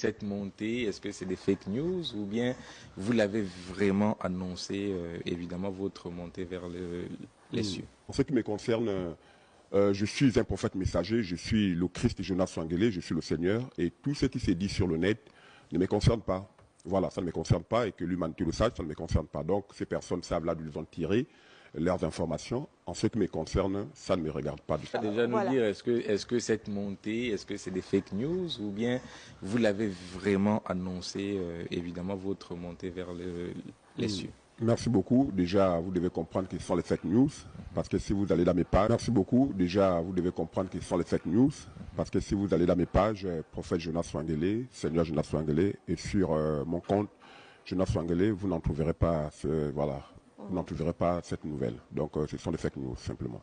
Cette montée, est-ce que c'est des fake news ou bien vous l'avez vraiment annoncé, évidemment, votre montée vers les cieux? En ce qui me concerne, je suis un prophète messager, je suis le Christ Jonas Swangele, je suis le Seigneur, et tout ce qui s'est dit sur le net ne me concerne pas. Voilà, ça ne me concerne pas, et que l'humanité le sache, ça ne me concerne pas. Donc ces personnes savent là d'où ils ont tiré leurs informations. En ce qui me concerne, ça ne me regarde pas du tout. Déjà nous dire, est-ce que cette montée, est-ce que c'est des fake news ou bien vous l'avez vraiment annoncé, évidemment, votre montée vers les cieux? Merci beaucoup. Déjà, vous devez comprendre qu'ils sont les fake news, parce que si vous allez dans mes pages, merci beaucoup. Déjà, vous devez comprendre qu'ils sont les fake news, parce que si vous allez dans mes pages, prophète Jonas Swangele, Seigneur Jonas Swangele, et sur mon compte Jonas Swangele, vous n'en trouverez pas, voilà, vous n'en trouverez pas cette nouvelle. Donc, ce sont les fake news, simplement.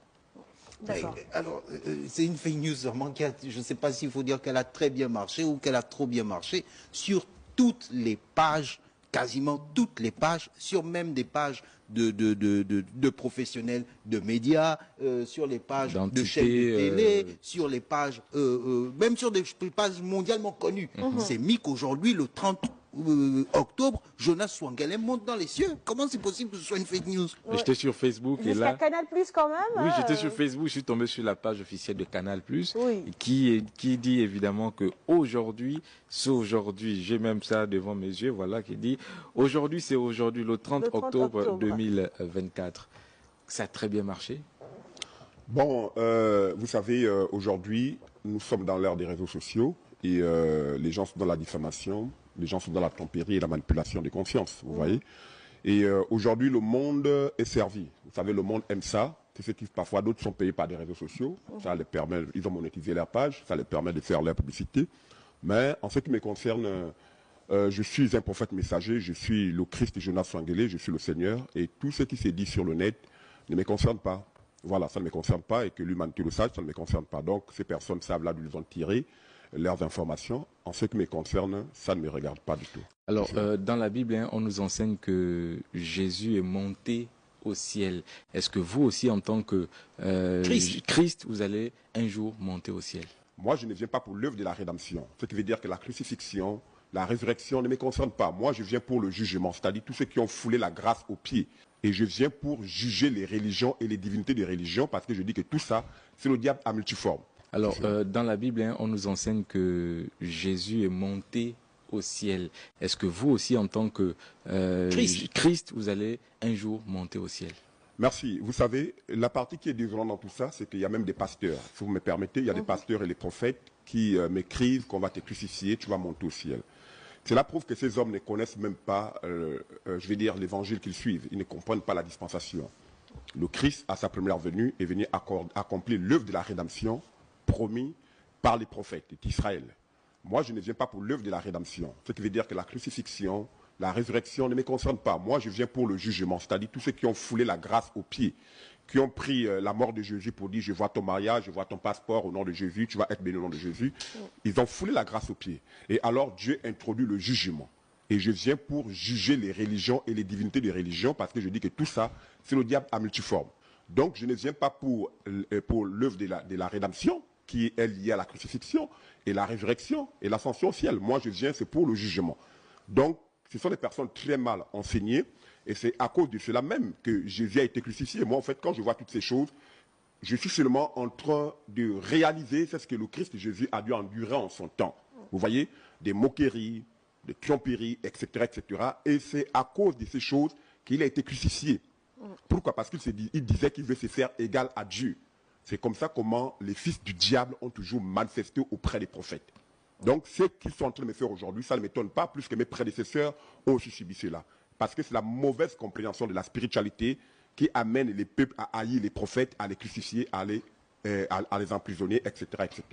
Alors, c'est une fake news vraiment qui je ne sais pas s'il faut dire qu'elle a très bien marché ou qu'elle a trop bien marché sur toutes les pages, quasiment toutes les pages, sur même des pages de professionnels de médias, sur les pages de chaînes de télé, sur les pages, même sur des pages mondialement connues. C'est mis qu'aujourd'hui, le 30 octobre, Jonas Swangele monte dans les cieux. Comment c'est possible que ce soit une fake news? J'étais sur Facebook et là... Canal Plus quand même. Oui, j'étais sur Facebook, je suis tombé sur la page officielle de Canal Plus, oui, qui dit évidemment que aujourd'hui, c'est aujourd'hui, j'ai même ça devant mes yeux, voilà, qui dit aujourd'hui, c'est aujourd'hui, le 30 octobre 2024. Ça a très bien marché. Bon, vous savez, aujourd'hui, nous sommes dans l'ère des réseaux sociaux et les gens sont dans la diffamation, les gens sont dans la tromperie et la manipulation des consciences, vous voyez. Et aujourd'hui, le monde est servi. Vous savez, le monde aime ça. C'est ce qui, parfois, d'autres sont payés par des réseaux sociaux. Ça les permet, ils ont monétisé leur page, ça les permet de faire leur publicité. Mais en ce qui me concerne, je suis un prophète messager, je suis le Christ Jonas Swangele, je suis le Seigneur. Et tout ce qui s'est dit sur le net ne me concerne pas. Voilà, ça ne me concerne pas, et que l'humanité le sache, ça ne me concerne pas. Donc, ces personnes savent là d'où ils ont tiré leurs informations. En ce qui me concerne, ça ne me regarde pas du tout. Alors, dans la Bible, hein, on nous enseigne que Jésus est monté au ciel. Est-ce que vous aussi, en tant que Christ, vous allez un jour monter au ciel? Moi, je ne viens pas pour l'œuvre de la rédemption. Ce qui veut dire que la crucifixion, la résurrection ne me concerne pas. Moi, je viens pour le jugement, c'est-à-dire tous ceux qui ont foulé la grâce aux pieds. Et je viens pour juger les religions et les divinités des religions, parce que je dis que tout ça, c'est le diable à multiforme. Alors, dans la Bible, hein, on nous enseigne que Jésus est monté au ciel. Est-ce que vous aussi, en tant que Christ, vous allez un jour monter au ciel? Merci. Vous savez, la partie qui est désolante dans tout ça, c'est qu'il y a même des pasteurs. Si vous me permettez, il y a des pasteurs et des prophètes qui m'écrivent qu'on va te crucifier, tu vas monter au ciel. Cela prouve que ces hommes ne connaissent même pas, je vais dire, l'évangile qu'ils suivent. Ils ne comprennent pas la dispensation. Le Christ, à sa première venue, est venu accomplir l'œuvre de la rédemption promis par les prophètes d'Israël. Moi, je ne viens pas pour l'œuvre de la rédemption. Ce qui veut dire que la crucifixion, la résurrection ne me concerne pas. Moi, je viens pour le jugement, c'est-à-dire tous ceux qui ont foulé la grâce aux pieds, qui ont pris la mort de Jésus pour dire « je vois ton mariage, je vois ton passeport au nom de Jésus, tu vas être béni au nom de Jésus ». Ils ont foulé la grâce aux pieds. Et alors, Dieu introduit le jugement. Et je viens pour juger les religions et les divinités des religions, parce que je dis que tout ça, c'est le diable à multiforme. Donc, je ne viens pas pour l'œuvre de la rédemption, qui est liée à la crucifixion et la résurrection et l'ascension au ciel. Moi, je viens, c'est pour le jugement. Donc, ce sont des personnes très mal enseignées, et c'est à cause de cela même que Jésus a été crucifié. Moi, en fait, quand je vois toutes ces choses, je suis seulement en train de réaliser ce que le Christ Jésus a dû endurer en son temps. Vous voyez, des moqueries, des tromperies, etc., etc. Et c'est à cause de ces choses qu'il a été crucifié. Pourquoi? Parce qu'il disait qu'il veut se faire égal à Dieu. C'est comme ça comment les fils du diable ont toujours manifesté auprès des prophètes. Donc, ce qu'ils sont en train de me faire aujourd'hui, ça ne m'étonne pas, plus que mes prédécesseurs ont aussi subi cela. Parce que c'est la mauvaise compréhension de la spiritualité qui amène les peuples à haïr les prophètes, à les crucifier, à les emprisonner, etc., etc.